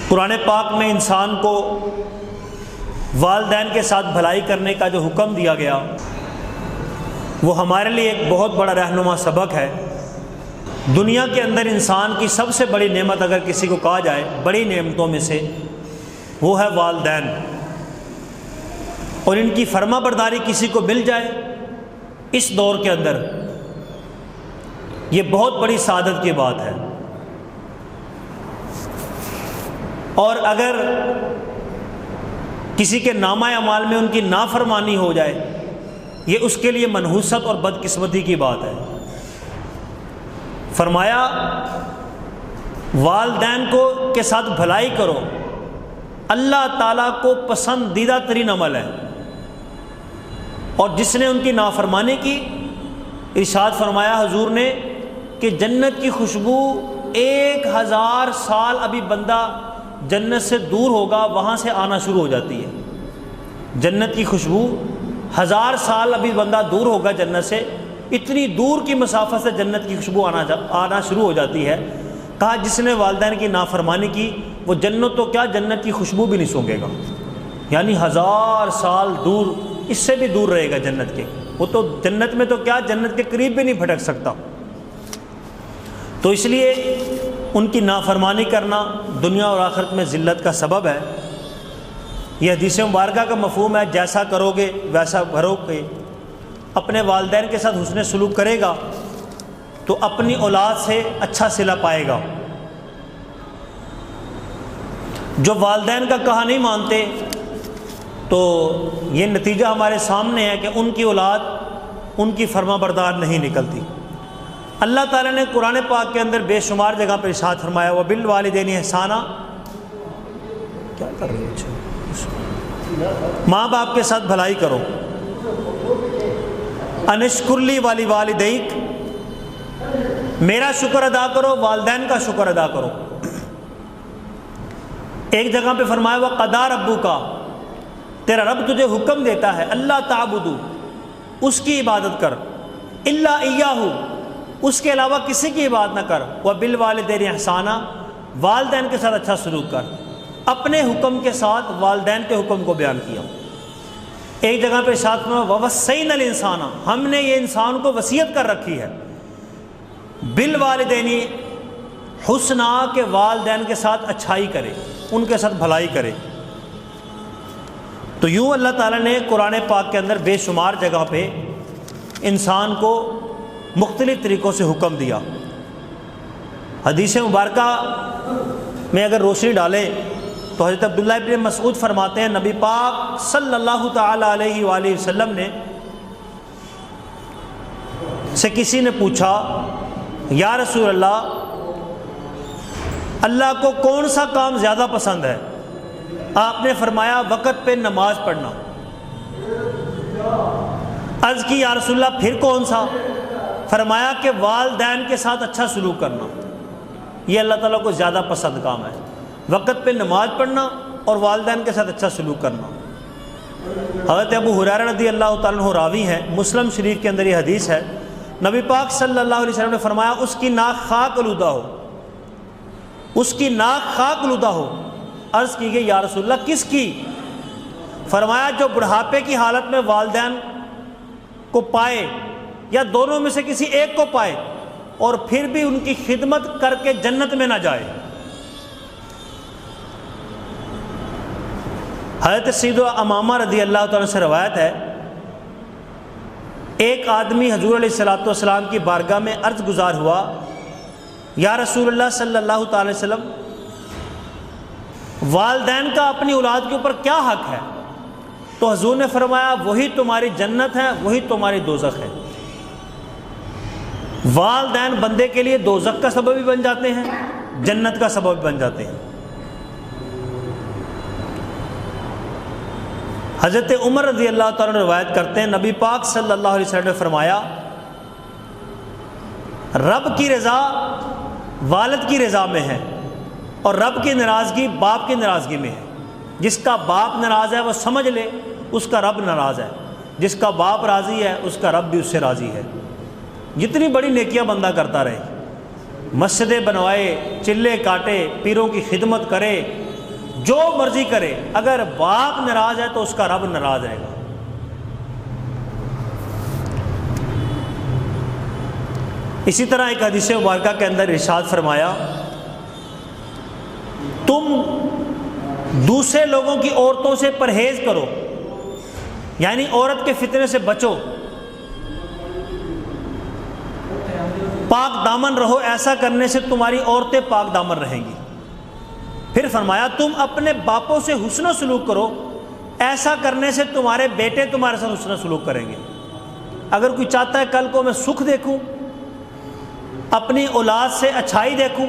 قرآن پاک میں انسان کو والدین کے ساتھ بھلائی کرنے کا جو حکم دیا گیا وہ ہمارے لیے ایک بہت بڑا رہنما سبق ہے۔ دنیا کے اندر انسان کی سب سے بڑی نعمت اگر کسی کو کہا جائے بڑی نعمتوں میں سے وہ ہے والدین، اور ان کی فرما برداری کسی کو مل جائے اس دور کے اندر یہ بہت بڑی سعادت کی بات ہے۔ اور اگر کسی کے نامہ اعمال میں ان کی نافرمانی ہو جائے یہ اس کے لیے منحوست اور بدقسمتی کی بات ہے۔ فرمایا والدین کے ساتھ بھلائی کرو، اللہ تعالیٰ کو پسندیدہ ترین عمل ہے، اور جس نے ان کی نافرمانی کی ارشاد فرمایا حضور نے کہ جنت کی خوشبو 1000 سال ابھی بندہ جنت سے دور ہوگا وہاں سے آنا شروع ہو جاتی ہے۔ جنت کی خوشبو 1000 سال ابھی بندہ دور ہوگا جنت سے، اتنی دور کی مسافت سے جنت کی خوشبو آنا شروع ہو جاتی ہے۔ کہا جس نے والدین کی نافرمانی کی وہ جنت تو کیا جنت کی خوشبو بھی نہیں سونگے گا، یعنی 1000 سال دور، اس سے بھی دور رہے گا جنت کے، وہ تو جنت میں تو کیا جنت کے قریب بھی نہیں بھٹک سکتا۔ تو اس لیے ان کی نافرمانی کرنا دنیا اور آخرت میں ذلت کا سبب ہے۔ یہ حدیث مبارکہ کا مفہوم ہے جیسا کرو گے ویسا بھرو گے۔ اپنے والدین کے ساتھ حسن سلوک کرے گا تو اپنی اولاد سے اچھا صلہ پائے گا۔ جو والدین کا کہا نہیں مانتے تو یہ نتیجہ ہمارے سامنے ہے کہ ان کی اولاد ان کی فرما بردار نہیں نکلتی۔ اللہ تعالیٰ نے قرآن پاک کے اندر بے شمار جگہ پر ارشاد فرمایا وَبِالْوَالِدَيْنِ احسانًا، کیا کر رہے ہو؟ ماں باپ کے ساتھ بھلائی کرو۔ اَنِ اشْكُرْ لِي وَلِوَالِدَيْكَ، میرا شکر ادا کرو، والدین کا شکر ادا کرو۔ ایک جگہ پہ فرمایا وَقَضَىٰ رَبُّكَ، تیرا رب تجھے حکم دیتا ہے اللہ تعبدو، اس کی عبادت کر، الا ایاہ، اس کے علاوہ کسی کی عبادت نہ کر، وَبِالْوَالِدَيْنِ احسانًا، والدین کے ساتھ اچھا سلوک کر۔ اپنے حکم کے ساتھ والدین کے حکم کو بیان کیا۔ ایک جگہ پہ ارشاد میں وَوَصَّيْنَا الْإِنسَانَ، ہم نے یہ انسان کو وصیت کر رکھی ہے بالوالدین حسنا، کہ والدین کے ساتھ اچھائی کرے، ان کے ساتھ بھلائی کرے۔ تو یوں اللہ تعالیٰ نے قرآن پاک کے اندر بے شمار جگہ پہ انسان کو مختلف طریقوں سے حکم دیا۔ حدیث مبارکہ میں اگر روشنی ڈالیں تو حضرت عبداللہ ابن مسعود فرماتے ہیں نبی پاک صلی اللہ تعالی علیہ وآلہ وسلم نے سے کسی نے پوچھا یا رسول اللہ، اللہ کو کون سا کام زیادہ پسند ہے؟ آپ نے فرمایا وقت پہ نماز پڑھنا۔ عرض کی یا رسول اللہ پھر کون سا؟ فرمایا کہ والدین کے ساتھ اچھا سلوک کرنا، یہ اللہ تعالیٰ کو زیادہ پسند کام ہے، وقت پہ نماز پڑھنا اور والدین کے ساتھ اچھا سلوک کرنا۔ حضرت ابو ہریرہ رضی اللہ تعالیٰ عنہ راوی ہیں، مسلم شریف کے اندر یہ حدیث ہے، نبی پاک صلی اللہ علیہ وسلم نے فرمایا اس کی ناک خاک آلودہ ہو، اس کی ناک خاک آلودہ ہو۔ عرض کی گئی یا رسول اللہ کس کی؟ فرمایا جو بڑھاپے کی حالت میں والدین کو پائے یا دونوں میں سے کسی ایک کو پائے اور پھر بھی ان کی خدمت کر کے جنت میں نہ جائے۔ حضرت سید امامہ رضی اللہ تعالیٰ سے روایت ہے، ایک آدمی حضور علیہ السلام کی بارگاہ میں عرض گزار ہوا یا رسول اللہ صلی اللہ تعالی وسلم، والدین کا اپنی اولاد کے اوپر کیا حق ہے؟ تو حضور نے فرمایا وہی تمہاری جنت ہے، وہی تمہاری دوزخ ہے۔ والدین بندے کے لیے دوزخ کا سبب بھی بن جاتے ہیں، جنت کا سبب بھی بن جاتے ہیں۔ حضرت عمر رضی اللہ تعالیٰ نے روایت کرتے ہیں نبی پاک صلی اللہ علیہ وسلم نے فرمایا رب کی رضا والد کی رضا میں ہے اور رب کی ناراضگی باپ کی ناراضگی میں ہے۔ جس کا باپ ناراض ہے وہ سمجھ لے اس کا رب ناراض ہے، جس کا باپ راضی ہے اس کا رب بھی اس سے راضی ہے۔ جتنی بڑی نیکیاں بندہ کرتا رہے، مسجدیں بنوائے، چلے کاٹے، پیروں کی خدمت کرے، جو مرضی کرے، اگر باپ ناراض ہے تو اس کا رب ناراض رہے گا۔ اسی طرح ایک حدیث مبارکہ کے اندر ارشاد فرمایا، تم دوسرے لوگوں کی عورتوں سے پرہیز کرو، یعنی عورت کے فتنے سے بچو، پاک دامن رہو، ایسا کرنے سے تمہاری عورتیں پاک دامن رہیں گی۔ پھر فرمایا تم اپنے باپوں سے حسن و سلوک کرو، ایسا کرنے سے تمہارے بیٹے تمہارے ساتھ حسن و سلوک کریں گے۔ اگر کوئی چاہتا ہے کل کو میں سکھ دیکھوں، اپنی اولاد سے اچھائی دیکھوں،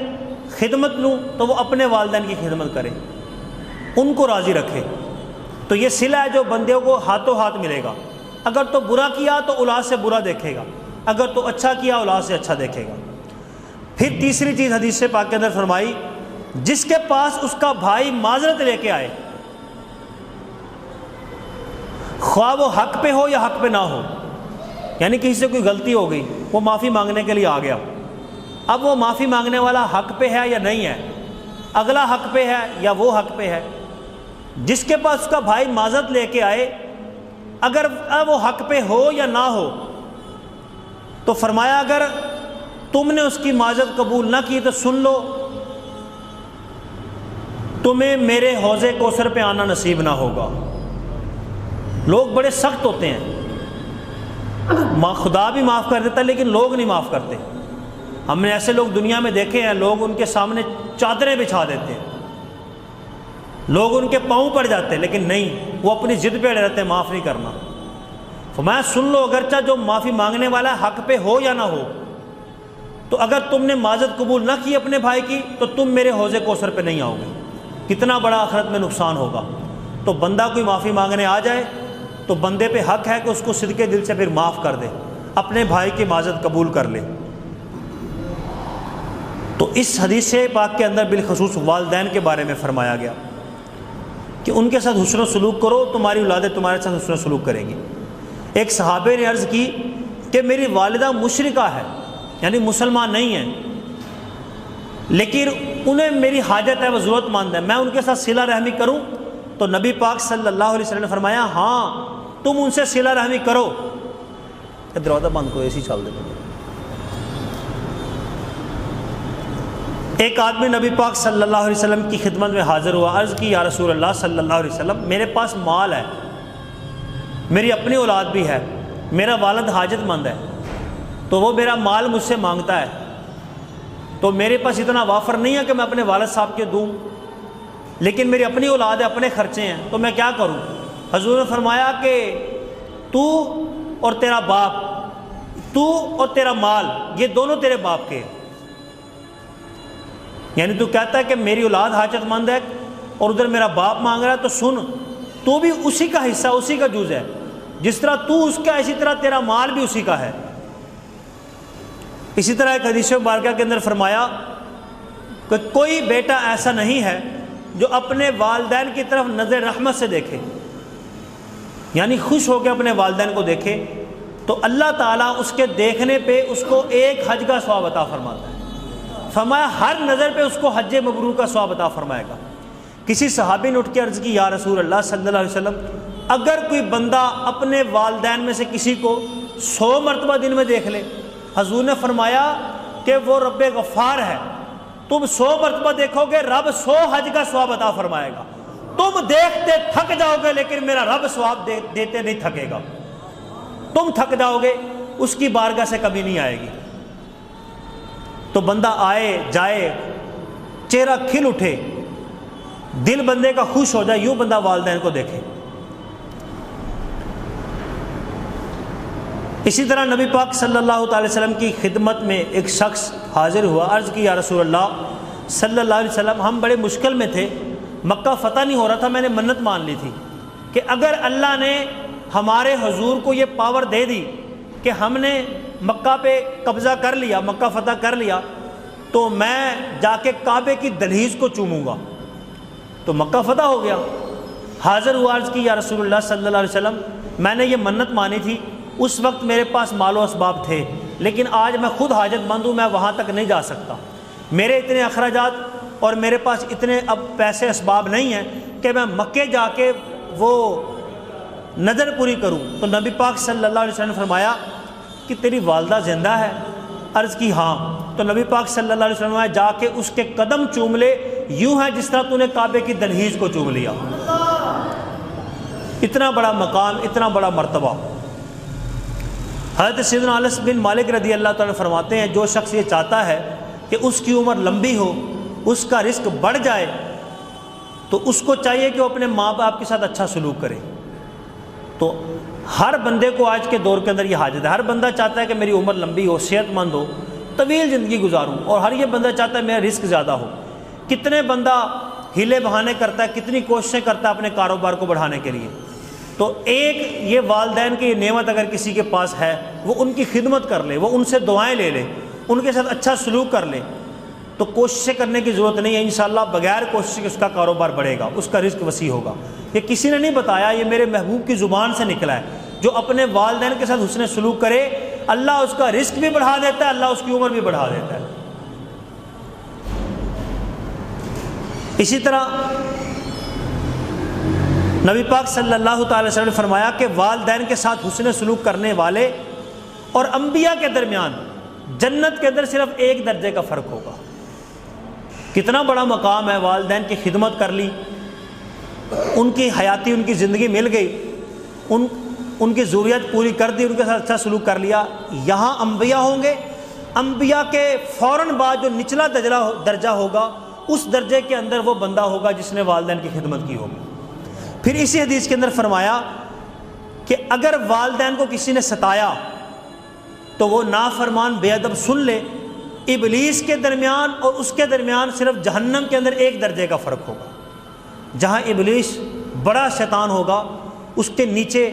خدمت لوں، تو وہ اپنے والدین کی خدمت کرے، ان کو راضی رکھے۔ تو یہ صلہ ہے جو بندوں کو ہاتھوں ہاتھ ملے گا۔ اگر تو برا کیا تو اولاد سے برا دیکھے گا، اگر تو اچھا کیا اولاد سے اچھا دیکھے گا۔ پھر تیسری چیز حدیث پاک کے اندر فرمائی، جس کے پاس اس کا بھائی معذرت لے کے آئے، خواہ وہ حق پہ ہو یا حق پہ نہ ہو، یعنی کسی سے کوئی غلطی ہو گئی، وہ معافی مانگنے کے لیے آ گیا، اب وہ معافی مانگنے والا حق پہ ہے یا نہیں ہے، اگلا حق پہ ہے یا وہ حق پہ ہے، جس کے پاس اس کا بھائی معذرت لے کے آئے، اگر وہ حق پہ ہو یا نہ ہو، تو فرمایا اگر تم نے اس کی معذرت قبول نہ کی تو سن لو، تمہیں میرے حوض کوثر پہ آنا نصیب نہ ہوگا۔ لوگ بڑے سخت ہوتے ہیں، خدا بھی معاف کر دیتا ہے لیکن لوگ نہیں معاف کرتے۔ ہم نے ایسے لوگ دنیا میں دیکھے ہیں، لوگ ان کے سامنے چادریں بچھا دیتے ہیں، لوگ ان کے پاؤں پڑ جاتے ہیں، لیکن نہیں، وہ اپنی ضد پہ رہتے ہیں معاف نہیں کرنا۔ فرمایا سن لو، اگرچہ جو معافی مانگنے والا حق پہ ہو یا نہ ہو، تو اگر تم نے معذرت قبول نہ کی اپنے بھائی کی تو تم میرے حوض کوثر پہ نہیں آؤ گے۔ کتنا بڑا آخرت میں نقصان ہوگا۔ تو بندہ کوئی معافی مانگنے آ جائے تو بندے پہ حق ہے کہ اس کو صدقے دل سے پھر معاف کر دے، اپنے بھائی کی معذرت قبول کر لے۔ تو اس حدیث پاک کے اندر بالخصوص والدین کے بارے میں فرمایا گیا کہ ان کے ساتھ حسن و سلوک کرو، تمہاری اولادیں تمہارے ساتھ حسن و سلوک کریں گی۔ ایک صحابی نے عرض کی کہ میری والدہ مشرکہ ہے، یعنی مسلمان نہیں ہیں، لیکن انہیں میری حاجت ہے، وہ ضرورت مند ہے، میں ان کے ساتھ صلہ رحمی کروں؟ تو نبی پاک صلی اللہ علیہ وسلم نے فرمایا ہاں تم ان سے صلہ رحمی کرو۔ دروازہ بند کرو، اسی چل دے۔ ایک آدمی نبی پاک صلی اللہ علیہ وسلم کی خدمت میں حاضر ہوا، عرض کی یا رسول اللہ صلی اللہ علیہ وسلم، میرے پاس مال ہے، میری اپنی اولاد بھی ہے، میرا والد حاجت مند ہے، تو وہ میرا مال مجھ سے مانگتا ہے، تو میرے پاس اتنا وافر نہیں ہے کہ میں اپنے والد صاحب کے دوں، لیکن میری اپنی اولاد ہے، اپنے خرچے ہیں، تو میں کیا کروں؟ حضور نے فرمایا کہ تو اور تیرا باپ، تو اور تیرا مال، یہ دونوں تیرے باپ کے ہیں۔ یعنی تو کہتا ہے کہ میری اولاد حاجت مند ہے اور ادھر میرا باپ مانگ رہا ہے، تو سن، تو بھی اسی کا حصہ، اسی کا جز ہے، جس طرح تو اس کا اسی طرح تیرا مال بھی اسی کا ہے۔ اسی طرح ایک حدیث مبارکہ کے اندر فرمایا کہ کوئی بیٹا ایسا نہیں ہے جو اپنے والدین کی طرف نظر رحمت سے دیکھے، یعنی خوش ہو کے اپنے والدین کو دیکھے، تو اللہ تعالیٰ اس کے دیکھنے پہ اس کو ایک حج کا ثواب عطا فرماتا ہے۔ فرمایا ہر نظر پہ اس کو حج مبرور کا ثواب عطا فرمائے گا۔ کسی صحابی نے اٹھ کے عرض کی یا رسول اللہ صلی اللہ علیہ وسلم، اگر کوئی بندہ اپنے والدین میں سے کسی کو 100 مرتبہ دن میں دیکھ لے، حضور نے فرمایا کہ وہ رب غفار ہے، تم 100 مرتبہ دیکھو گے، رب 100 حج کا ثواب عطا فرمائے گا۔ تم دیکھتے تھک جاؤ گے لیکن میرا رب ثواب دیتے نہیں تھکے گا، تم تھک جاؤ گے، اس کی بارگاہ سے کبھی نہیں آئے گی۔ تو بندہ آئے جائے، چہرہ کھل اٹھے، دل بندے کا خوش ہو جائے، یوں بندہ والدین کو دیکھے۔ اسی طرح نبی پاک صلی اللہ تعالی وسلم کی خدمت میں ایک شخص حاضر ہوا، عرض کی یا رسول اللہ صلی اللہ علیہ وسلم، ہم بڑے مشکل میں تھے، مکہ فتح نہیں ہو رہا تھا، میں نے منت مان لی تھی کہ اگر اللہ نے ہمارے حضور کو یہ پاور دے دی کہ ہم نے مکہ پہ قبضہ کر لیا، مکہ فتح کر لیا، تو میں جا کے کعبے کی دہلیز کو چوموں گا۔ تو مکہ فتح ہو گیا۔ حاضر ہوا، عرض کی یا رسول اللہ صلی اللہ علیہ وسلم، میں نے یہ منت مانی تھی، اس وقت میرے پاس مال و اسباب تھے، لیکن آج میں خود حاجت مند ہوں، میں وہاں تک نہیں جا سکتا، میرے اتنے اخراجات اور میرے پاس اتنے اب پیسے اسباب نہیں ہیں کہ میں مکے جا کے وہ نظر پوری کروں۔ تو نبی پاک صلی اللہ علیہ وسلم نے فرمایا کہ تیری والدہ زندہ ہے؟ عرض کی ہاں۔ تو نبی پاک صلی اللہ علیہ وسلم نے جا کے اس کے قدم چوم لے، یوں ہے جس طرح تو نے کعبے کی دہلیز کو چوم لیا۔ اتنا بڑا مقام، اتنا بڑا مرتبہ۔ حضرت سیدنا انس بن مالک رضی اللہ تعالیٰ فرماتے ہیں جو شخص یہ چاہتا ہے کہ اس کی عمر لمبی ہو، اس کا رزق بڑھ جائے، تو اس کو چاہیے کہ وہ اپنے ماں باپ کے ساتھ اچھا سلوک کرے۔ تو ہر بندے کو آج کے دور کے اندر یہ حاجت ہے، ہر بندہ چاہتا ہے کہ میری عمر لمبی ہو، صحت مند ہو، طویل زندگی گزاروں، اور ہر یہ بندہ چاہتا ہے میرا رزق زیادہ ہو۔ کتنے بندہ ہیلے بہانے کرتا ہے، کتنی کوششیں کرتا ہے اپنے کاروبار کو بڑھانے کے لیے۔ تو ایک یہ والدین کی نعمت اگر کسی کے پاس ہے، وہ ان کی خدمت کر لے، وہ ان سے دعائیں لے لے، ان کے ساتھ اچھا سلوک کر لے، تو کوششیں کرنے کی ضرورت نہیں ہے، انشاءاللہ بغیر کوشش کے اس کا کاروبار بڑھے گا، اس کا رزق وسیع ہوگا۔ یہ کسی نے نہیں بتایا، یہ میرے محبوب کی زبان سے نکلا ہے۔ جو اپنے والدین کے ساتھ حسن سلوک کرے، اللہ اس کا رزق بھی بڑھا دیتا ہے، اللہ اس کی عمر بھی بڑھا دیتا ہے۔ اسی طرح نبی پاک صلی اللہ تعالی وسلم نے فرمایا کہ والدین کے ساتھ حسن سلوک کرنے والے اور انبیاء کے درمیان جنت کے اندر صرف ایک درجے کا فرق ہوگا۔ کتنا بڑا مقام ہے، والدین کی خدمت کر لی، ان کی حیاتی، ان کی زندگی مل گئی، ان کی ضروریات پوری کر دی، ان کے ساتھ اچھا سلوک کر لیا۔ یہاں انبیاء ہوں گے، انبیاء کے فوراً بعد جو نچلا درجہ ہوگا، اس درجے کے اندر وہ بندہ ہوگا جس نے والدین کی خدمت کی ہوگی۔ پھر اسی حدیث کے اندر فرمایا کہ اگر والدین کو کسی نے ستایا تو وہ نافرمان بے ادب سن لے، ابلیس کے درمیان اور اس کے درمیان صرف جہنم کے اندر ایک درجے کا فرق ہوگا۔ جہاں ابلیس بڑا شیطان ہوگا، اس کے نیچے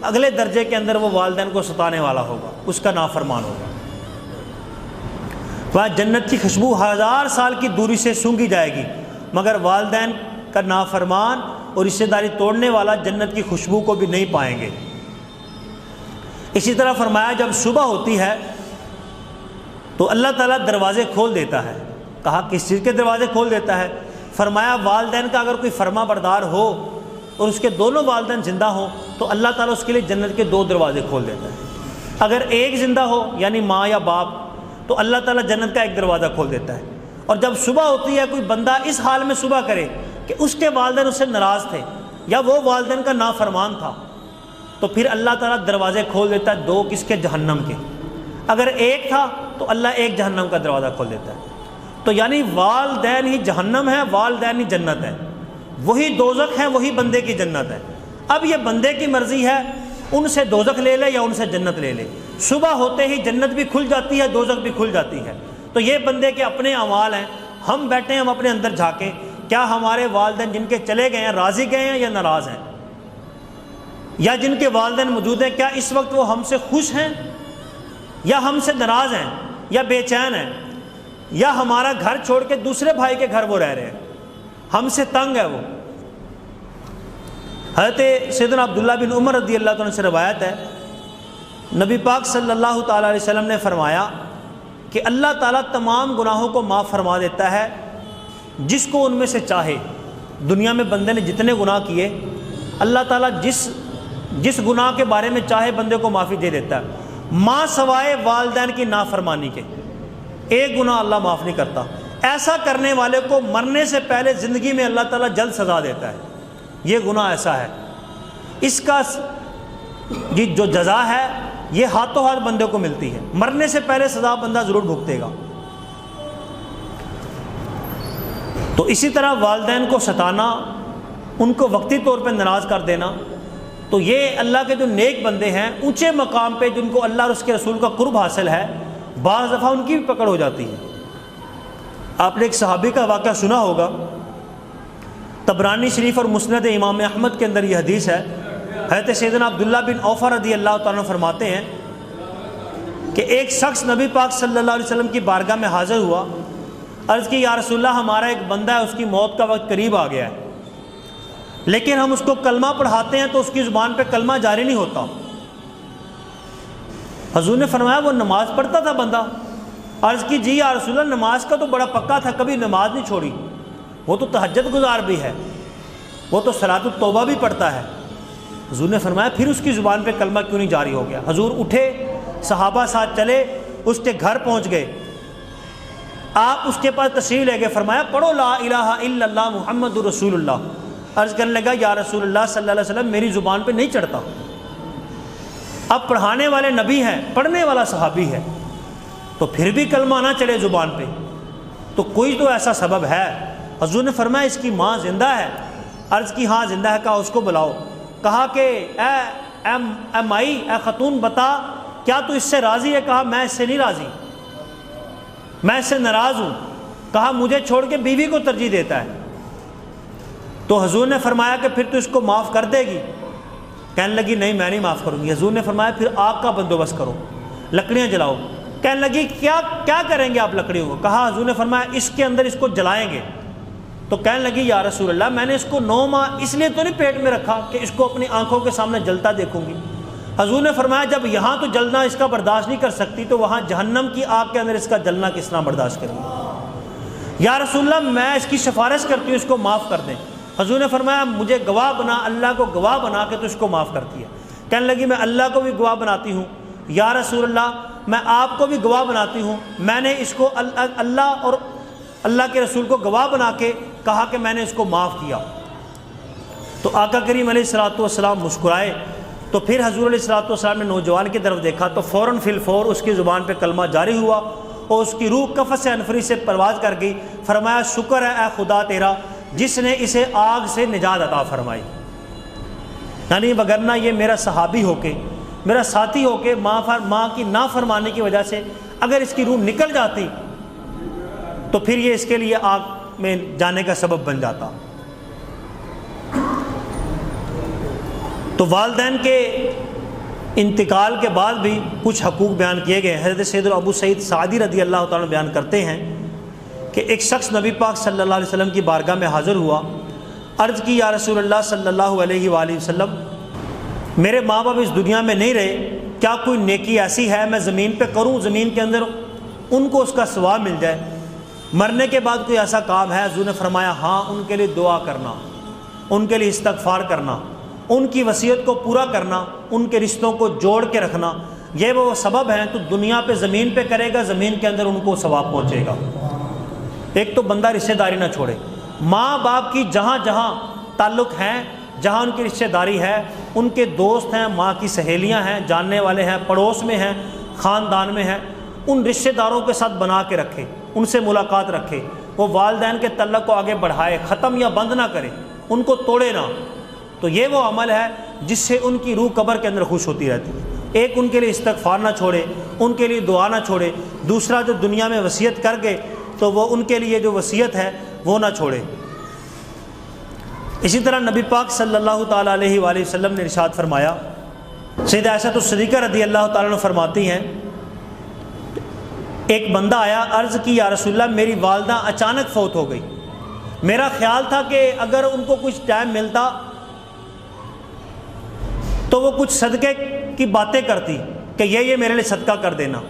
اگلے درجے کے اندر وہ والدین کو ستانے والا ہوگا، اس کا نافرمان ہوگا۔ وہاں جنت کی خوشبو 1000 سال کی دوری سے سونگھی جائے گی، مگر والدین کا نافرمان اور رشتہ داری توڑنے والا جنت کی خوشبو کو بھی نہیں پائیں گے۔ اسی طرح فرمایا جب صبح ہوتی ہے تو اللہ تعالیٰ دروازے کھول دیتا ہے۔ کہا کس چیز کے دروازے کھول دیتا ہے؟ فرمایا والدین کا اگر کوئی فرما بردار ہو اور اس کے دونوں والدین زندہ ہوں تو اللہ تعالیٰ اس کے لیے جنت کے 2 دروازے کھول دیتا ہے۔ اگر ایک زندہ ہو یعنی ماں یا باپ تو اللہ تعالیٰ جنت کا ایک دروازہ کھول دیتا ہے۔ اور جب صبح ہوتی ہے کوئی بندہ اس حال میں صبح کرے کہ اس کے والدین اس سے ناراض تھے یا وہ والدین کا نافرمان تھا، تو پھر اللہ تعالیٰ دروازے کھول دیتا ہے 2 کس کے؟ جہنم کے۔ اگر ایک تھا تو اللہ ایک جہنم کا دروازہ کھول دیتا ہے۔ تو یعنی والدین ہی جہنم ہے، والدین ہی جنت ہے، وہی دوزخ ہے، وہی بندے کی جنت ہے۔ اب یہ بندے کی مرضی ہے، ان سے دوزخ لے لے یا ان سے جنت لے لے۔ صبح ہوتے ہی جنت بھی کھل جاتی ہے، دوزخ بھی کھل جاتی ہے۔ تو یہ بندے کے اپنے اعمال ہیں، ہم بیٹھے ہیں ہم اپنے اندر جھانکیں، کیا ہمارے والدین جن کے چلے گئے ہیں راضی گئے ہیں یا ناراض ہیں؟ یا جن کے والدین موجود ہیں کیا اس وقت وہ ہم سے خوش ہیں یا ہم سے ناراض ہیں یا بے چین ہیں، یا ہمارا گھر چھوڑ کے دوسرے بھائی کے گھر وہ رہ رہے ہیں، ہم سے تنگ ہے وہ۔ حضرت سیدنا عبداللہ بن عمر رضی اللہ عنہ سے روایت ہے، نبی پاک صلی اللہ تعالیٰ علیہ وسلم نے فرمایا کہ اللہ تعالیٰ تمام گناہوں کو معاف فرما دیتا ہے جس کو ان میں سے چاہے۔ دنیا میں بندے نے جتنے گناہ کیے، اللہ تعالیٰ جس گناہ کے بارے میں چاہے بندے کو معافی دے دیتا ہے، ماں سوائے والدین کی نافرمانی کے ایک گناہ اللہ معاف نہیں کرتا۔ ایسا کرنے والے کو مرنے سے پہلے زندگی میں اللہ تعالیٰ جلد سزا دیتا ہے، یہ گناہ ایسا ہے، اس کا جو جزا ہے یہ ہاتھوں ہاتھ بندے کو ملتی ہے، مرنے سے پہلے سزا بندہ ضرور بھگتے گا۔ تو اسی طرح والدین کو ستانا، ان کو وقتی طور پہ ناراض کر دینا، تو یہ اللہ کے جو نیک بندے ہیں اونچے مقام پہ جن کو اللہ اور اس کے رسول کا قرب حاصل ہے، بعض دفعہ ان کی بھی پکڑ ہو جاتی ہے۔ آپ نے ایک صحابی کا واقعہ سنا ہوگا، طبرانی شریف اور مسند امام احمد کے اندر یہ حدیث ہے۔ حضرت سیدنا عبداللہ بن عوف رضی اللہ تعالیٰ عنہ فرماتے ہیں کہ ایک شخص نبی پاک صلی اللہ علیہ وسلم کی بارگاہ میں حاضر ہوا، عرض کی یا رسول اللہ ہمارا ایک بندہ ہے، اس کی موت کا وقت قریب آ گیا ہے، لیکن ہم اس کو کلمہ پڑھاتے ہیں تو اس کی زبان پہ کلمہ جاری نہیں ہوتا۔ حضور نے فرمایا وہ نماز پڑھتا تھا بندہ؟ عرض کی جی یا رسول اللہ نماز کا تو بڑا پکا تھا، کبھی نماز نہیں چھوڑی، وہ تو تہجد گزار بھی ہے، وہ تو صلاۃ التوبہ بھی پڑھتا ہے۔ حضور نے فرمایا پھر اس کی زبان پہ کلمہ کیوں نہیں جاری ہو گیا؟ حضور اٹھے، صحابہ ساتھ چلے، اس کے گھر پہنچ گئے، آپ اس کے پاس تشریف لے گئے، فرمایا پڑھو لا الہ الا اللہ محمد رسول اللہ۔ عرض کرنے لگا یا رسول اللہ صلی اللہ علیہ وسلم میری زبان پہ نہیں چڑھتا۔ اب پڑھانے والے نبی ہیں، پڑھنے والا صحابی ہے، تو پھر بھی کلمہ نہ چڑھے زبان پہ، تو کوئی تو ایسا سبب ہے۔ حضور نے فرمایا اس کی ماں زندہ ہے؟ عرض کی ہاں زندہ ہے۔ کہا اس کو بلاؤ۔ کہا کہ اے مائی، اے خاتون، بتا کیا تو اس سے راضی ہے؟ کہا میں اس سے نہیں راضی، میں اس سے ناراض ہوں۔ کہا مجھے چھوڑ کے بیوی کو ترجیح دیتا ہے۔ تو حضور نے فرمایا کہ پھر تو اس کو معاف کر دے گی؟ کہنے لگی نہیں میں نہیں معاف کروں گی۔ حضور نے فرمایا پھر آگ کا بندوبست کرو، لکڑیاں جلاؤ۔ کہنے لگی کیا کریں گے آپ لکڑیوں کو؟ کہا حضور نے فرمایا اس کے اندر اس کو جلائیں گے۔ تو کہنے لگی یا رسول اللہ میں نے اس کو 9 ماہ اس لیے تو نہیں پیٹ میں رکھا کہ اس کو اپنی آنکھوں کے سامنے جلتا دیکھوں گی۔ حضور نے فرمایا جب یہاں تو جلنا اس کا برداشت نہیں کر سکتی تو وہاں جہنم کی آگ کے اندر اس کا جلنا کس طرح برداشت کریں گی؟ یا رسول اللہ میں اس کی سفارش کرتی ہوں اس کو معاف کر دیں۔ حضور نے فرمایا مجھے گواہ بنا، اللہ کو گواہ بنا کے تو اس کو معاف کرتی ہے۔ کہنے لگی میں اللہ کو بھی گواہ بناتی ہوں۔ یا رسول اللہ میں آپ کو بھی گواہ بناتی ہوں، میں نے اس کو اللہ اور اللہ کے رسول کو گواہ بنا کے کہا کہ میں نے اس کو معاف کیا۔ تو آقا کریم علیہ الصلوۃ والسلام مسکرائے۔ تو پھر حضور علیہ الصلوۃ والسلام نے نوجوان کی طرف دیکھا تو فوراً فی الفور اس کی زبان پہ کلمہ جاری ہوا اور اس کی روح قفس انفری سے پرواز کر گئی۔ فرمایا شکر ہے اے خدا تیرا جس نے اسے آگ سے نجات عطا فرمائی۔ یعنی وگرنہ یہ میرا صحابی ہو کے، میرا ساتھی ہو کے ماں کی نافرمانی کی وجہ سے اگر اس کی روح نکل جاتی تو پھر یہ اس کے لیے آگ میں جانے کا سبب بن جاتا۔ تو والدین کے انتقال کے بعد بھی کچھ حقوق بیان کیے گئے۔ حضرت سیدنا ابو سعید سعدی رضی اللہ تعالیٰ بیان کرتے ہیں کہ ایک شخص نبی پاک صلی اللہ علیہ وسلم کی بارگاہ میں حاضر ہوا، عرض کی یا رسول اللہ صلی اللہ علیہ وآلہ وسلم میرے ماں باپ اس دنیا میں نہیں رہے، کیا کوئی نیکی ایسی ہے میں زمین پہ کروں، زمین کے اندر ان کو اس کا ثواب مل جائے، مرنے کے بعد کوئی ایسا کام ہے؟ حضور نے فرمایا ہاں، ان کے لیے دعا کرنا، ان کے لیے استغفار کرنا، ان کی وصیت کو پورا کرنا، ان کے رشتوں کو جوڑ کے رکھنا، یہ وہ سبب ہیں تو دنیا پہ زمین پہ کرے گا، زمین کے اندر ان کو ثواب پہنچے گا۔ ایک تو بندہ رشتہ داری نہ چھوڑے، ماں باپ کی جہاں جہاں تعلق ہیں، جہاں ان کی رشتہ داری ہے، ان کے دوست ہیں، ماں کی سہیلیاں ہیں، جاننے والے ہیں، پڑوس میں ہیں، خاندان میں ہیں، ان رشتہ داروں کے ساتھ بنا کے رکھے، ان سے ملاقات رکھے، وہ والدین کے تعلق کو آگے بڑھائے، ختم یا بند نہ کرے، ان کو توڑے نہ۔ تو یہ وہ عمل ہے جس سے ان کی روح قبر کے اندر خوش ہوتی رہتی ہے۔ ایک ان کے لیے استغفار نہ چھوڑے، ان کے لیے دعا نہ چھوڑے، دوسرا جو دنیا میں وصیت کر گئے تو وہ ان کے لیے جو وصیت ہے وہ نہ چھوڑے۔ اسی طرح نبی پاک صلی اللہ تعالیٰ علیہ وآلہ وسلم نے ارشاد فرمایا، سیدہ عائشہ الصدیقہ رضی اللہ تعالیٰ عنہ فرماتی ہیں ایک بندہ آیا، عرض کی یا رسول اللہ میری والدہ اچانک فوت ہو گئی، میرا خیال تھا کہ اگر ان کو کچھ ٹائم ملتا تو وہ کچھ صدقے کی باتیں کرتی کہ یہ میرے لیے صدقہ کر دینا،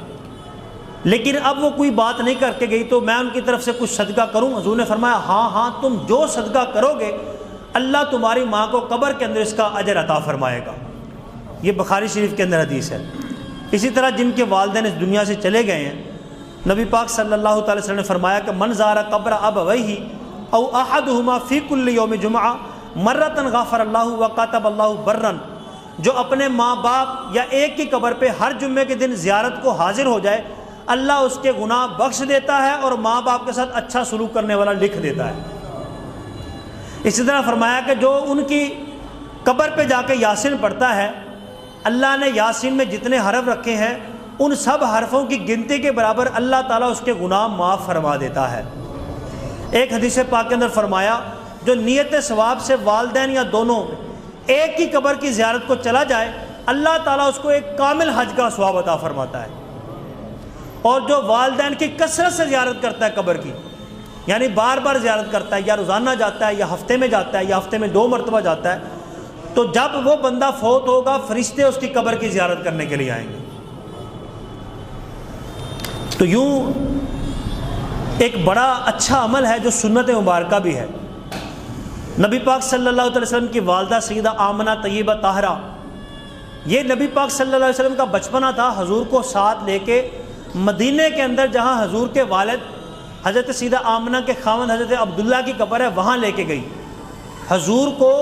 لیکن اب وہ کوئی بات نہیں کر کے گئی تو میں ان کی طرف سے کچھ صدقہ کروں؟ حضور نے فرمایا ہاں تم جو صدقہ کرو گے اللہ تمہاری ماں کو قبر کے اندر اس کا اجر عطا فرمائے گا۔ یہ بخاری شریف کے اندر حدیث ہے۔ اسی طرح جن کے والدین اس دنیا سے چلے گئے ہیں، نبی پاک صلی اللہ تعالی وسلم نے فرمایا کہ من زار قبر ابویہ او احدہما فی کل یوم جمعہ مرۃ غفر اللہ وکتب اللہ برا، جو اپنے ماں باپ یا ایک کی قبر پہ ہر جمعے کے دن زیارت کو حاضر ہو جائے اللہ اس کے گناہ بخش دیتا ہے اور ماں باپ کے ساتھ اچھا سلوک کرنے والا لکھ دیتا ہے۔ اسی طرح فرمایا کہ جو ان کی قبر پہ جا کے یاسین پڑھتا ہے، اللہ نے یاسین میں جتنے حرف رکھے ہیں ان سب حرفوں کی گنتی کے برابر اللہ تعالیٰ اس کے گناہ معاف فرما دیتا ہے۔ ایک حدیث پاک کے اندر فرمایا جو نیت ثواب سے والدین یا دونوں ایک کی قبر کی زیارت کو چلا جائے اللہ تعالیٰ اس کو ایک کامل حج کا ثواب عطا فرماتا ہے، اور جو والدین کی کثرت سے زیارت کرتا ہے قبر کی، یعنی بار بار زیارت کرتا ہے یا روزانہ جاتا ہے یا ہفتے میں جاتا ہے یا ہفتے میں 2 مرتبہ جاتا ہے، تو جب وہ بندہ فوت ہوگا فرشتے اس کی قبر کی زیارت کرنے کے لیے آئیں گے۔ تو یوں ایک بڑا اچھا عمل ہے جو سنت مبارکہ بھی ہے۔ نبی پاک صلی اللہ علیہ وسلم کی والدہ سیدہ آمنہ طیبہ طاہرہ، یہ نبی پاک صلی اللہ علیہ وسلم کا بچپنا تھا، حضور کو ساتھ لے کے مدینے کے اندر جہاں حضور کے والد حضرت سیدہ آمنہ کے خاوند حضرت عبداللہ کی قبر ہے وہاں لے کے گئی۔ حضور کو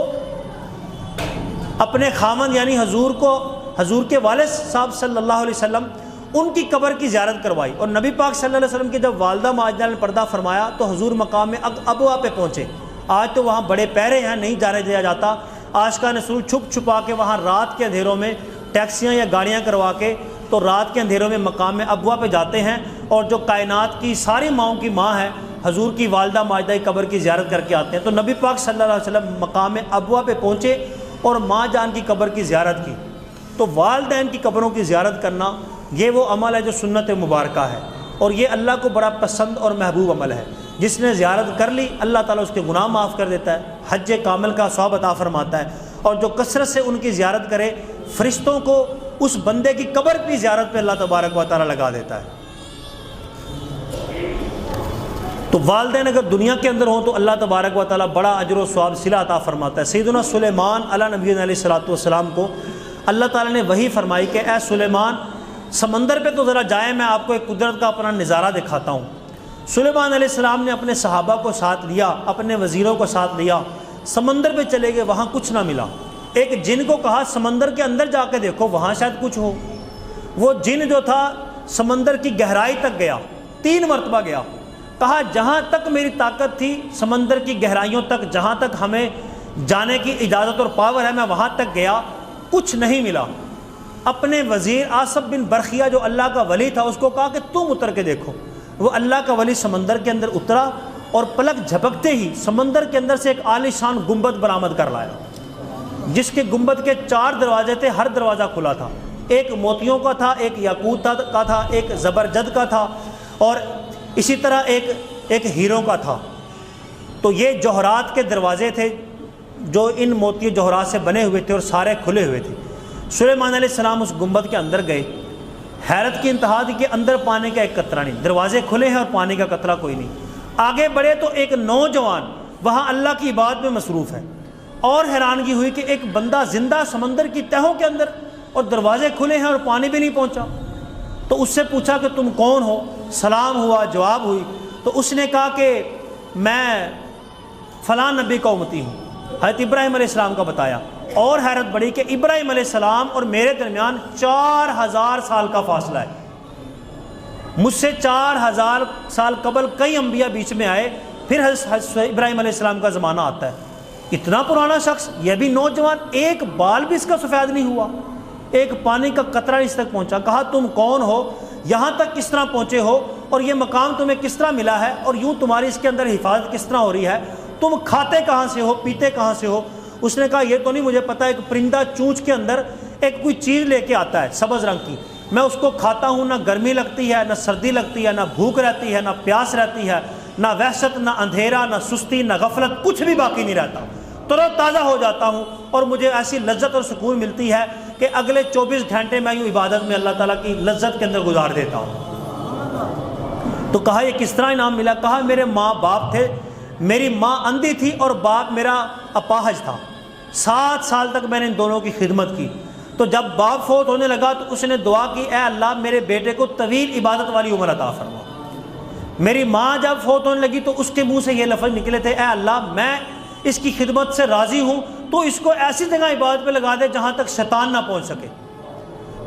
اپنے خاوند یعنی حضور کے والد صاحب صلی اللہ علیہ وسلم ان کی قبر کی زیارت کروائی، اور نبی پاک صلی اللہ علیہ وسلم کی جب والدہ ماجدہ نے پردہ فرمایا تو حضور مقام میں ابوا پہ پہنچے۔ آج تو وہاں بڑے پہرے ہیں، نہیں جانے دیا جاتا، آج کا رسول چھپ چھپا کے وہاں رات کے اندھیروں میں ٹیکسیاں یا گاڑیاں کروا کے تو رات کے اندھیروں میں مقام ابوا پہ جاتے ہیں، اور جو کائنات کی ساری ماؤں کی ماں ہے حضور کی والدہ ماجدہ کی قبر کی زیارت کر کے آتے ہیں۔ تو نبی پاک صلی اللہ علیہ وسلم مقام ابوا پہ پہنچے اور ماں جان کی قبر کی زیارت کی۔ تو والدین کی قبروں کی زیارت کرنا یہ وہ عمل ہے جو سنت مبارکہ ہے، اور یہ اللہ کو بڑا پسند اور محبوب عمل ہے۔ جس نے زیارت کر لی اللہ تعالیٰ اس کے گناہ معاف کر دیتا ہے، حج کامل کا ثواب عطا فرماتا ہے، اور جو کثرت سے ان کی زیارت کرے فرشتوں کو اس بندے کی قبر کی زیارت پہ اللہ تبارک و تعالیٰ لگا دیتا ہے۔ تو والدین اگر دنیا کے اندر ہوں تو اللہ تبارک و تعالیٰ بڑا اجر و ثواب صلہ عطا فرماتا ہے۔ سیدنا سلیمان علیہ نبی علیہ الصلوۃ والسلام کو اللہ تعالیٰ نے وحی فرمائی کہ اے سلیمان سمندر پہ تو ذرا جائیں، میں آپ کو ایک قدرت کا اپنا نظارہ دکھاتا ہوں۔ سلیمان علیہ السلام نے اپنے صحابہ کو ساتھ لیا، اپنے وزیروں کو ساتھ لیا، سمندر پہ چلے گئے، وہاں کچھ نہ ملا۔ ایک جن کو کہا سمندر کے اندر جا کے دیکھو وہاں شاید کچھ ہو۔ وہ جن جو تھا سمندر کی گہرائی تک گیا، 3 مرتبہ گیا، کہا جہاں تک میری طاقت تھی سمندر کی گہرائیوں تک، جہاں تک ہمیں جانے کی اجازت اور پاور ہے میں وہاں تک گیا، کچھ نہیں ملا۔ اپنے وزیر آصف بن برخیہ جو اللہ کا ولی تھا اس کو کہا کہ تم اتر کے دیکھو۔ وہ اللہ کا ولی سمندر کے اندر اترا اور پلک جھپکتے ہی سمندر کے اندر سے ایک عالی شان گنبد برآمد کر لایا، جس کے گنبد کے 4 دروازے تھے، ہر دروازہ کھلا تھا۔ ایک موتیوں کا تھا، ایک یاقوت کا تھا، ایک زبرجد کا تھا، اور اسی طرح ایک ہیروں کا تھا۔ تو یہ جوہرات کے دروازے تھے جو ان موتی جوہرات سے بنے ہوئے تھے اور سارے کھلے ہوئے تھے۔ سلیمان علیہ السلام اس گنبد کے اندر گئے، حیرت کی انتہا تھی کہ اندر پانی کا ایک قطرہ نہیں، دروازے کھلے ہیں اور پانی کا قطرہ کوئی نہیں۔ آگے بڑھے تو ایک نوجوان وہاں اللہ کی عبادت میں مصروف ہے، اور حیرانگی ہوئی کہ ایک بندہ زندہ سمندر کی تہوں کے اندر اور دروازے کھلے ہیں اور پانی بھی نہیں پہنچا۔ تو اس سے پوچھا کہ تم کون ہو؟ سلام ہوا، جواب ہوئی، تو اس نے کہا کہ میں فلاں نبی کا امتی ہوں، حضرت ابراہیم علیہ السلام کا بتایا۔ اور حیرت بڑھی کہ ابراہیم علیہ السلام اور میرے درمیان 4000 سال کا فاصلہ ہے، مجھ سے 4000 سال قبل کئی انبیاء بیچ میں آئے، پھر حضرت ابراہیم علیہ السلام کا زمانہ آتا ہے۔ اتنا پرانا شخص، یہ بھی نوجوان، ایک بال بھی اس کا سفید نہیں ہوا، ایک پانی کا قطرہ اس تک پہنچا۔ کہا تم کون ہو، یہاں تک کس طرح پہنچے ہو، اور یہ مقام تمہیں کس طرح ملا ہے، اور یوں تمہاری اس کے اندر حفاظت کس طرح ہو رہی ہے، تم کھاتے کہاں سے ہو، پیتے کہاں سے ہو؟ اس نے کہا یہ تو نہیں مجھے پتا، ایک پرندہ چونچ کے اندر ایک کوئی چیز لے کے آتا ہے سبز رنگ کی، میں اس کو کھاتا ہوں، نہ گرمی لگتی ہے، نہ سردی لگتی ہے، نہ بھوک رہتی ہے، نہ پیاس رہتی ہے، نہ وحشت، نہ اندھیرا، نہ سستی، نہ غفلت، کچھ بھی باقی نہیں رہتا، تر و تازہ ہو جاتا ہوں، اور مجھے ایسی لذت اور سکون ملتی ہے کہ اگلے 24 گھنٹے میں یوں عبادت میں اللہ تعالیٰ کی لذت کے اندر گزار دیتا ہوں۔ تو کہا یہ کس طرح انعام ملا؟ کہا میرے ماں باپ تھے، میری ماں اندھی تھی اور باپ میرا اپاہج تھا، 7 سال تک میں نے ان دونوں کی خدمت کی۔ تو جب باپ فوت ہونے لگا تو اس نے دعا کی اے اللہ میرے بیٹے کو طویل عبادت والی عمر عطا فرما۔ میری ماں جب فوت ہونے لگی تو اس کے منہ سے یہ لفظ نکلے تھے اے اللہ میں اس کی خدمت سے راضی ہوں، تو اس کو ایسی جگہ عبادت پہ لگا دے جہاں تک شیطان نہ پہنچ سکے۔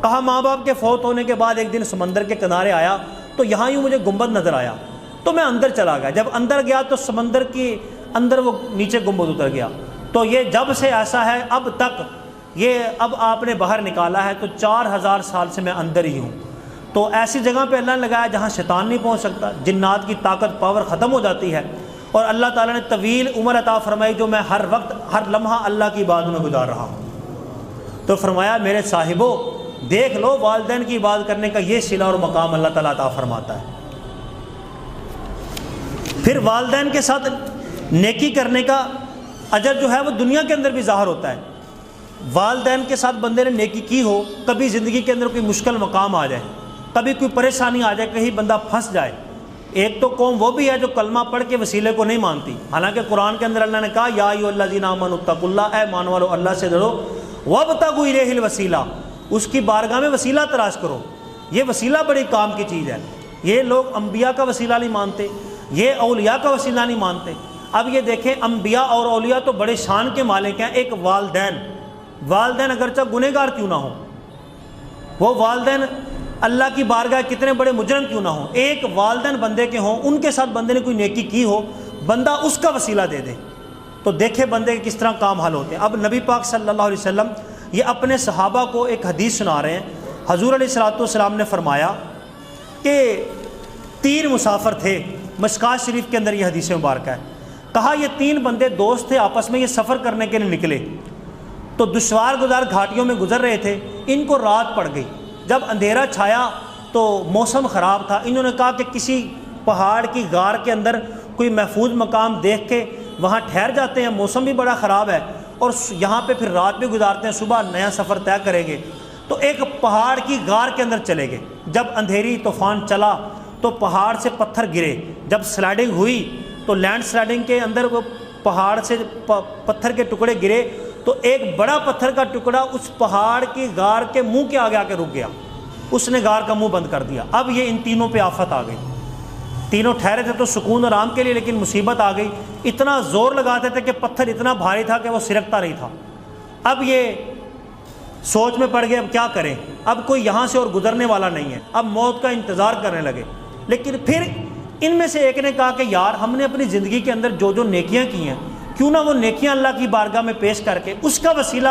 کہا ماں باپ کے فوت ہونے کے بعد ایک دن سمندر کے کنارے آیا تو یہاں یوں مجھے گنبد نظر آیا، تو میں اندر چلا گیا۔ جب اندر گیا تو سمندر کے اندر وہ نیچے گنبد اتر گیا۔ تو یہ جب سے ایسا ہے اب تک، یہ اب آپ نے باہر نکالا ہے تو 4000 سال سے میں اندر ہی ہوں۔ تو ایسی جگہ پہ اللہ نے لگایا جہاں شیطان نہیں پہنچ سکتا، جنات کی طاقت پاور ختم ہو جاتی ہے، اور اللہ تعالیٰ نے طویل عمر عطا فرمائی جو میں ہر وقت ہر لمحہ اللہ کی عبادت میں گزار رہا ہوں۔ تو فرمایا میرے صاحبوں دیکھ لو والدین کی عبادت کرنے کا یہ صلہ اور مقام اللہ تعالیٰ عطا فرماتا ہے۔ پھر والدین کے ساتھ نیکی کرنے کا اجر جو ہے وہ دنیا کے اندر بھی ظاہر ہوتا ہے۔ والدین کے ساتھ بندے نے نیکی کی ہو، کبھی زندگی کے اندر کوئی مشکل مقام آ جائے، کبھی کوئی پریشانی آ جائے، کہیں بندہ پھنس جائے، ایک تو قوم وہ بھی ہے جو کلمہ پڑھ کے وسیلے کو نہیں مانتی، حالانکہ قرآن کے اندر اللہ نے کہا یا ایھا الذین آمنوا اتقوا اللہ، اے مان والو اللہ سے ڈرو، وابتغوا الیہ الوسیلہ، اس کی بارگاہ میں وسیلہ تلاش کرو۔ یہ وسیلہ بڑی کام کی چیز ہے۔ یہ لوگ انبیاء کا وسیلہ نہیں مانتے، یہ اولیاء کا وسیلہ نہیں مانتے۔ اب یہ دیکھیں انبیاء اور اولیاء تو بڑے شان کے مالک ہیں۔ ایک والدین اگرچہ گنہگار کیوں نہ ہوں، وہ والدین اللہ کی بارگاہ کتنے بڑے مجرم کیوں نہ ہوں، ایک والدین بندے کے ہوں، ان کے ساتھ بندے نے کوئی نیکی کی ہو، بندہ اس کا وسیلہ دے دے، تو دیکھے بندے کے کس طرح کام حل ہوتے ہیں۔ اب نبی پاک صلی اللہ علیہ وسلم یہ اپنے صحابہ کو ایک حدیث سنا رہے ہیں۔ حضور علیہ الصلوۃ والسلام نے فرمایا کہ 3 مسافر تھے، مشکوٰۃ شریف کے اندر یہ حدیث مبارکہ ہے۔ کہا یہ 3 بندے دوست تھے، آپس میں یہ سفر کرنے کے لیے نکلے، تو دشوار گزار گھاٹیوں میں گزر رہے تھے، ان کو رات پڑ گئی۔ جب اندھیرا چھایا تو موسم خراب تھا، انہوں نے کہا کہ کسی پہاڑ کی غار کے اندر کوئی محفوظ مقام دیکھ کے وہاں ٹھہر جاتے ہیں، موسم بھی بڑا خراب ہے اور یہاں پہ پھر رات بھی گزارتے ہیں، صبح نیا سفر طے کریں گے۔ تو ایک پہاڑ کی غار کے اندر چلے گئے۔ جب اندھیری طوفان چلا تو پہاڑ سے پتھر گرے، جب سلائڈنگ ہوئی تو لینڈ سلائڈنگ کے اندر وہ پہاڑ سے پتھر کے ٹکڑے گرے، تو ایک بڑا پتھر کا ٹکڑا اس پہاڑ کی غار کے منہ کے آگے آ کے رک گیا، اس نے غار کا منہ بند کر دیا۔ اب یہ ان تینوں پہ آفت آ گئی، تینوں ٹھہرے تھے تو سکون آرام کے لیے، لیکن مصیبت آ گئی۔ اتنا زور لگاتے تھے کہ پتھر اتنا بھاری تھا کہ وہ سرکتا نہیں تھا۔ اب یہ سوچ میں پڑ گئے اب کیا کریں، اب کوئی یہاں سے اور گزرنے والا نہیں ہے، اب موت کا انتظار کرنے لگے۔ لیکن پھر ان میں سے ایک نے کہا کہ یار ہم نے اپنی زندگی کے اندر جو جو نیکیاں کی ہیں، کیوں نہ وہ نیکیاں اللہ کی بارگاہ میں پیش کر کے اس کا وسیلہ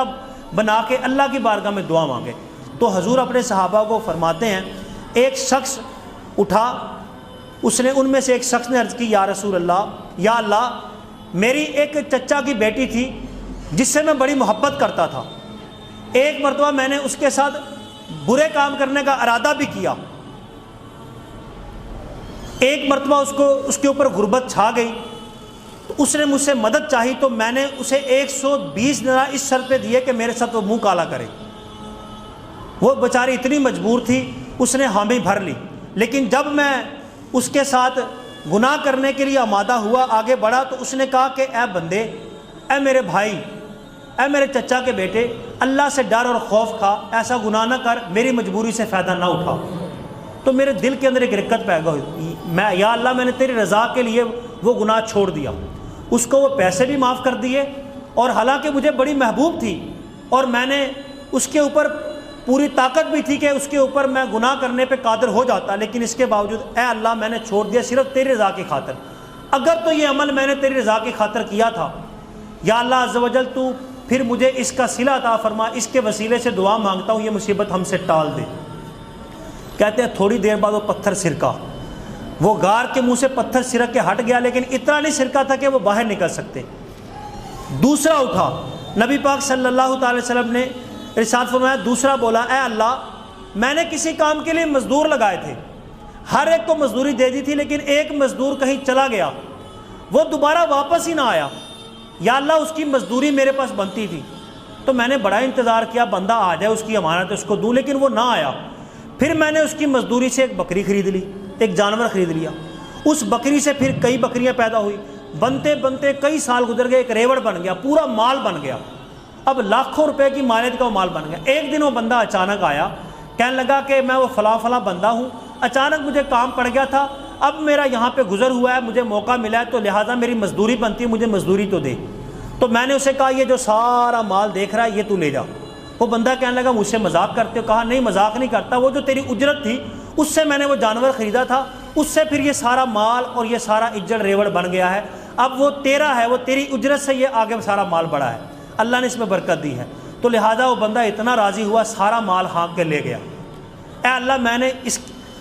بنا کے اللہ کی بارگاہ میں دعا مانگے۔ تو حضور اپنے صحابہ کو فرماتے ہیں، ایک شخص اٹھا، اس نے ان میں سے ایک شخص نے عرض کی یا رسول اللہ، یا اللہ میری ایک چچا کی بیٹی تھی جس سے میں بڑی محبت کرتا تھا، ایک مرتبہ میں نے اس کے ساتھ برے کام کرنے کا ارادہ بھی کیا، ایک مرتبہ اس کے اوپر غربت چھا گئی، تو اس نے مجھ سے مدد چاہی تو میں نے اسے 120 دینار اس شرط پہ دیے کہ میرے ساتھ وہ منہ کالا کرے۔ وہ بیچاری اتنی مجبور تھی، اس نے حامی بھر لی۔ لیکن جب میں اس کے ساتھ گناہ کرنے کے لیے آمادہ ہوا، آگے بڑھا، تو اس نے کہا کہ اے بندے، اے میرے بھائی، اے میرے چچا کے بیٹے، اللہ سے ڈر اور خوف کھا، ایسا گناہ نہ کر، میری مجبوری سے فائدہ نہ اٹھا۔ تو میرے دل کے اندر ایک رقت پیدا ہوئی، یا اللہ میں نے تیری رضا کے لیے وہ گناہ چھوڑ دیا، اس کو وہ پیسے بھی معاف کر دیے، اور حالانکہ مجھے بڑی محبوب تھی اور میں نے اس کے اوپر پوری طاقت بھی تھی کہ اس کے اوپر میں گناہ کرنے پہ قادر ہو جاتا، لیکن اس کے باوجود اے اللہ میں نے چھوڑ دیا صرف تیری رضا کی خاطر۔ اگر تو یہ عمل میں نے تیری رضا کی خاطر کیا تھا، یا اللہ عز و جل تو پھر مجھے اس کا صلہ عطا فرما، اس کے وسیلے سے دعا مانگتا ہوں یہ مصیبت ہم سے ٹال دے۔ کہتے ہیں تھوڑی دیر بعد وہ پتھر سرکا، وہ غار کے منہ سے پتھر سرک کے ہٹ گیا، لیکن اتنا نہیں سرکا تھا کہ وہ باہر نکل سکتے۔ دوسرا اٹھا، نبی پاک صلی اللہ تعالی وسلم نے ارشاد فرمایا، دوسرا بولا اے اللہ میں نے کسی کام کے لیے مزدور لگائے تھے، ہر ایک کو مزدوری دے دی تھی، لیکن ایک مزدور کہیں چلا گیا، وہ دوبارہ واپس ہی نہ آیا، یا اللہ اس کی مزدوری میرے پاس بنتی تھی، تو میں نے بڑا انتظار کیا بندہ آ جائے، اس کی امانت اس کو دوں، لیکن وہ نہ آیا۔ پھر میں نے اس کی مزدوری سے ایک بکری خرید لی، ایک جانور خرید لیا، اس بکری سے پھر کئی بکریاں پیدا ہوئی، بنتے بنتے کئی سال گزر گئے، ایک ریوڑ بن گیا، پورا مال بن گیا، اب لاکھوں روپے کی مالیت کا وہ مال بن گیا۔ ایک دن وہ بندہ اچانک آیا، کہنے لگا کہ میں وہ فلاں فلاں بندہ ہوں، اچانک مجھے کام پڑ گیا تھا، اب میرا یہاں پہ گزر ہوا ہے، مجھے موقع ملا ہے، تو لہٰذا میری مزدوری بنتی ہے، مجھے مزدوری تو دے۔ تو میں نے اسے کہا یہ جو سارا مال دیکھ رہا ہے یہ تو لے جا۔ وہ بندہ کہنے لگا مجھ سے مذاق کرتے ہو؟ کہا نہیں مذاق نہیں کرتا، وہ جو تیری اجرت تھی اس سے میں نے وہ جانور خریدا تھا، اس سے پھر یہ سارا مال اور یہ سارا اجڑ ریوڑ بن گیا ہے، اب وہ تیرا ہے، وہ تیری اجرت سے یہ آگے سارا مال بڑھا ہے، اللہ نے اس میں برکت دی ہے۔ تو لہٰذا وہ بندہ اتنا راضی ہوا، سارا مال ہانک کے لے گیا۔ اے اللہ میں نے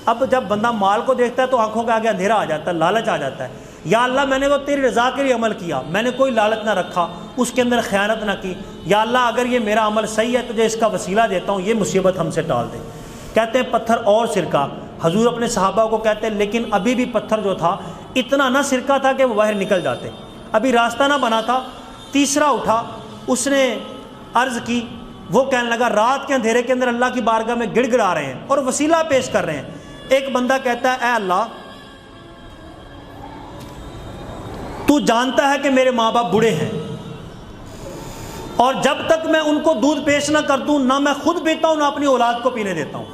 اب جب بندہ مال کو دیکھتا ہے تو آنکھوں کے آگے اندھیرا آ جاتا ہے، لالچ آ جاتا ہے، یا اللہ میں نے وہ تیری رضا کے لیے عمل کیا، میں نے کوئی لالچ نہ رکھا، اس کے اندر خیانت نہ کی، یا اللہ اگر یہ میرا عمل صحیح ہے تجھے اس کا وسیلہ دیتا ہوں، یہ مصیبت ہم سے ٹال دے۔ کہتے ہیں پتھر اور سرکا، حضور اپنے صحابہ کو کہتے ہیں لیکن ابھی بھی پتھر جو تھا اتنا نہ سرکا تھا کہ وہ باہر نکل جاتے، ابھی راستہ نہ بنا تھا۔ تیسرا اٹھا، اس نے عرض کی، وہ کہنے لگا رات کے اندھیرے کے اندر اللہ کی بارگاہ میں گڑ گڑا رہے ہیں اور وسیلہ پیش کر رہے ہیں۔ ایک بندہ کہتا ہے اے اللہ تو جانتا ہے کہ میرے ماں باپ بوڑھے ہیں، اور جب تک میں ان کو دودھ پیش نہ کر دوں نہ میں خود پیتا ہوں نہ اپنی اولاد کو پینے دیتا ہوں۔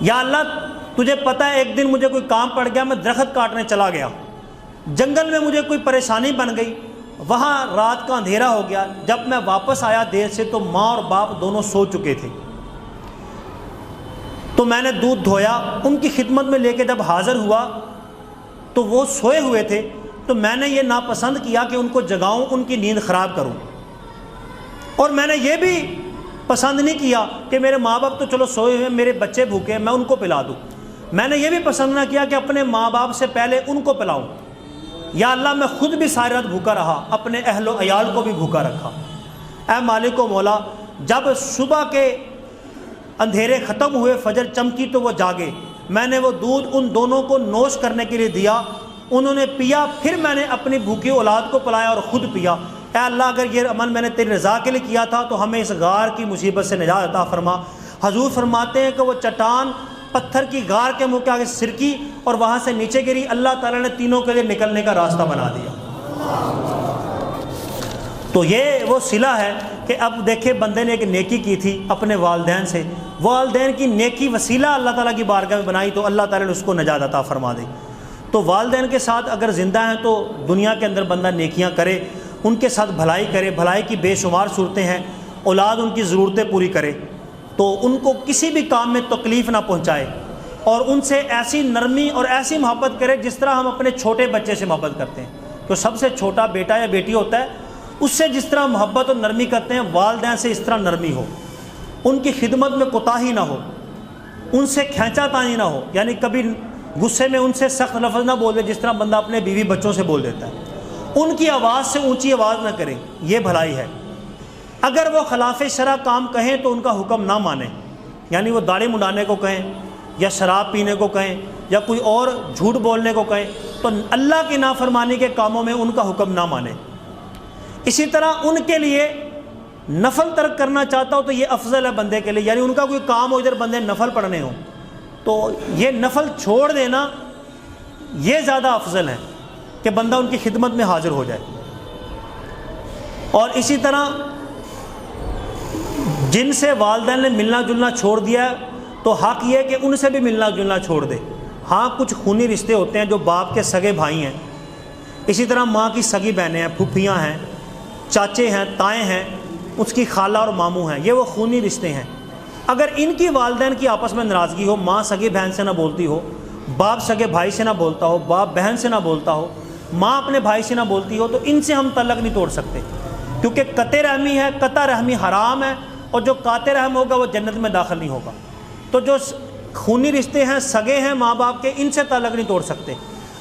یا اللہ تجھے پتہ ہے ایک دن مجھے کوئی کام پڑ گیا، میں درخت کاٹنے چلا گیا، جنگل میں مجھے کوئی پریشانی بن گئی، وہاں رات کا اندھیرا ہو گیا، جب میں واپس آیا دیر سے تو ماں اور باپ دونوں سو چکے تھے، تو میں نے دودھ دھویا، ان کی خدمت میں لے کے جب حاضر ہوا تو وہ سوئے ہوئے تھے، تو میں نے یہ ناپسند کیا کہ ان کو جگاؤں، ان کی نیند خراب کروں، اور میں نے یہ بھی پسند نہیں کیا کہ میرے ماں باپ تو چلو سوئے ہوئے، میرے بچے بھوکے ہیں میں ان کو پلا دوں، میں نے یہ بھی پسند نہ کیا کہ اپنے ماں باپ سے پہلے ان کو پلاؤں۔ یا اللہ میں خود بھی ساری رات بھوکا رہا، اپنے اہل و عیال کو بھی بھوکا رکھا۔ اے مالک و مولا، جب صبح کے اندھیرے ختم ہوئے، فجر چمکی تو وہ جاگے، میں نے وہ دودھ ان دونوں کو نوش کرنے کے لیے دیا، انہوں نے پیا، پھر میں نے اپنی بھوکی اولاد کو پلایا اور خود پیا۔ اے اللہ اگر یہ عمل میں نے تیری رضا کے لیے کیا تھا تو ہمیں اس غار کی مصیبت سے نجات عطا فرما۔ حضور فرماتے ہیں کہ وہ چٹان پتھر کی غار کے منہ کے آگے سرکی اور وہاں سے نیچے گری، اللہ تعالیٰ نے تینوں کے لیے نکلنے کا راستہ بنا دیا۔ تو یہ وہ صلہ ہے کہ اب دیکھیں بندے نے ایک نیکی کی تھی اپنے والدین سے، والدین کی نیکی وسیلہ اللہ تعالیٰ کی بارگاہ میں بنائی تو اللہ تعالیٰ نے اس کو نجات عطا فرما دی۔ تو والدین کے ساتھ اگر زندہ ہیں تو دنیا کے اندر بندہ نیکیاں کرے، ان کے ساتھ بھلائی کرے، بھلائی کی بے شمار صورتیں ہیں، اولاد ان کی ضرورتیں پوری کرے، تو ان کو کسی بھی کام میں تکلیف نہ پہنچائے، اور ان سے ایسی نرمی اور ایسی محبت کرے جس طرح ہم اپنے چھوٹے بچے سے محبت کرتے ہیں۔ تو سب سے چھوٹا بیٹا یا بیٹی ہوتا ہے، اس سے جس طرح محبت اور نرمی کرتے ہیں، والدین سے اس طرح نرمی ہو، ان کی خدمت میں کوتاہی نہ ہو، ان سے کھینچا تانی نہ ہو، یعنی کبھی غصے میں ان سے سخت لفظ نہ بول دے جس طرح بندہ اپنے بیوی بچوں سے بول دیتا ہے، ان کی آواز سے اونچی آواز نہ کرے، یہ بھلائی ہے۔ اگر وہ خلاف شرع کام کہیں تو ان کا حکم نہ مانیں، یعنی وہ داڑھی منڈانے کو کہیں یا شراب پینے کو کہیں یا کوئی اور جھوٹ بولنے کو کہیں تو اللہ کی نافرمانی کے کاموں میں ان کا حکم نہ مانیں۔ اسی طرح ان کے لیے نفل ترک کرنا چاہتا ہو تو یہ افضل ہے بندے کے لیے، یعنی ان کا کوئی کام ہو ادھر بندے نفل پڑھنے ہوں تو یہ نفل چھوڑ دینا یہ زیادہ افضل ہے کہ بندہ ان کی خدمت میں حاضر ہو جائے۔ اور اسی طرح جن سے والدین نے ملنا جلنا چھوڑ دیا ہے تو حق یہ ہے کہ ان سے بھی ملنا جلنا چھوڑ دے۔ ہاں کچھ خونی رشتے ہوتے ہیں جو باپ کے سگے بھائی ہیں، اسی طرح ماں کی سگی بہنیں ہیں، پھوپھیاں ہیں، چاچے ہیں، تائیں ہیں، اس کی خالہ اور ماموں ہیں، یہ وہ خونی رشتے ہیں۔ اگر ان کی والدین کی آپس میں ناراضگی ہو، ماں سگی بہن سے نہ بولتی ہو، باپ سگے بھائی سے نہ بولتا ہو، باپ بہن سے نہ بولتا ہو، ماں اپنے بھائی سے نہ بولتی ہو، تو ان سے ہم تعلق نہیں توڑ سکتے، کیونکہ قطع رحمی ہے، قطع رحمی حرام ہے، اور جو قاطع رحم ہوگا وہ جنت میں داخل نہیں ہوگا۔ تو جو خونی رشتے ہیں، سگے ہیں ماں باپ کے، ان سے تعلق نہیں توڑ سکتے۔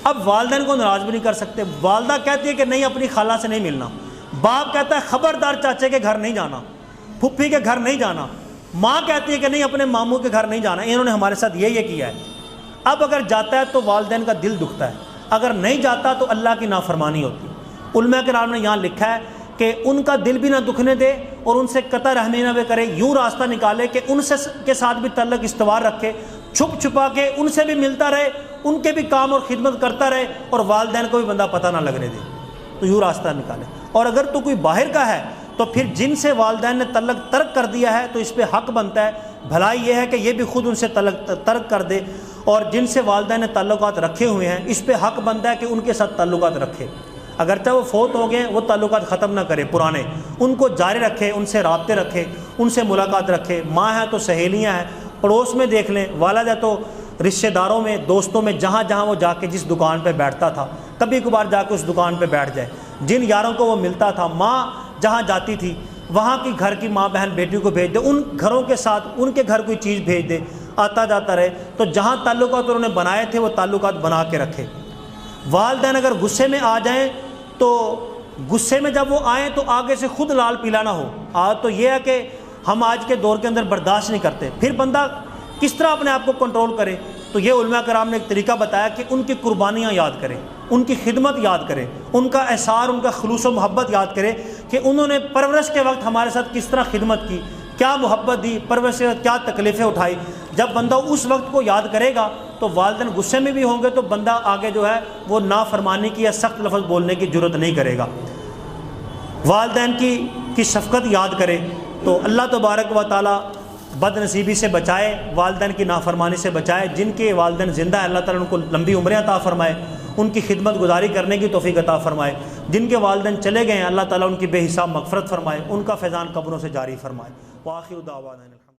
اب والدین کو ناراض بھی نہیں کر سکتے، والدہ کہتی ہے کہ نہیں اپنی خالہ سے نہیں ملنا، باپ کہتا ہے خبردار چاچے کے گھر نہیں جانا، پھپھی کے گھر نہیں جانا، ماں کہتی ہے کہ نہیں اپنے ماموں کے گھر نہیں جانا، انہوں نے ہمارے ساتھ یہ کیا ہے۔ اب اگر جاتا ہے تو والدین کا دل دکھتا ہے، اگر نہیں جاتا تو اللہ کی نافرمانی ہوتی۔ علماء کرام نے یہاں لکھا ہے کہ ان کا دل بھی نہ دکھنے دے اور ان سے قطع رحمی نہ کرے، یوں راستہ نکالے کہ ان سے کے ساتھ بھی تعلق استوار رکھے، چھپ چھپا کے ان سے بھی ملتا رہے، ان کے بھی کام اور خدمت کرتا رہے، اور والدین کو بھی بندہ پتہ نہ لگنے دے، تو یوں راستہ نکالے۔ اور اگر تو کوئی باہر کا ہے تو پھر جن سے والدین نے تعلق ترک کر دیا ہے تو اس پہ حق بنتا ہے، بھلائی یہ ہے کہ یہ بھی خود ان سے تعلق ترک کر دے، اور جن سے والدین نے تعلقات رکھے ہوئے ہیں اس پہ حق بنتا ہے کہ ان کے ساتھ تعلقات رکھے، اگرچہ وہ فوت ہو گئے وہ تعلقات ختم نہ کرے، پرانے ان کو جاری رکھے، ان سے رابطے رکھے، ان سے ملاقات رکھے، ماں ہے تو سہیلیاں ہیں، پڑوس میں دیکھ لیں، والد ہے تو رشتہ داروں میں، دوستوں میں، جہاں جہاں وہ جا کے جس دکان پہ بیٹھتا تھا کبھی کبھار جا کے اس دکان پہ بیٹھ جائے، جن یاروں کو وہ ملتا تھا، ماں جہاں جاتی تھی وہاں کی گھر کی ماں بہن بیٹی کو بھیج دے، ان گھروں کے ساتھ ان کے گھر کوئی چیز بھیج دے، آتا جاتا رہے، تو جہاں تعلقات انہوں نے بنائے تھے وہ تعلقات بنا کے رکھے۔ والدین اگر غصے میں آ جائیں تو غصے میں جب وہ آئیں تو آگے سے خود لال پیلا نہ ہو۔ آج تو یہ ہے کہ ہم آج کے دور کے اندر برداشت نہیں کرتے، پھر بندہ کس طرح اپنے آپ کو کنٹرول کرے؟ تو یہ علماء کرام نے ایک طریقہ بتایا کہ ان کی قربانیاں یاد کرے، ان کی خدمت یاد کرے، ان کا احسار، ان کا خلوص و محبت یاد کرے کہ انہوں نے پرورش کے وقت ہمارے ساتھ کس طرح خدمت کی، کیا محبت دی، پرورش کے وقت کیا تکلیفیں اٹھائی۔ جب بندہ اس وقت کو یاد کرے گا تو والدین غصے میں بھی ہوں گے تو بندہ آگے جو ہے وہ نافرمانی کی یا سخت لفظ بولنے کی جرت نہیں کرے گا۔ والدین کی شفقت یاد کرے تو اللہ تبارک و تعالیٰ بد نصیبی سے بچائے، والدین کی نافرمانی سے بچائے۔ جن کے والدین زندہ ہیں اللہ تعالیٰ ان کو لمبی عمریں عطا فرمائے، ان کی خدمت گزاری کرنے کی توفیق عطا فرمائے۔ جن کے والدین چلے گئے ہیں اللہ تعالیٰ ان کی بے حساب مغفرت فرمائے، ان کا فیضان قبروں سے جاری فرمائے۔ وآخر دعوانا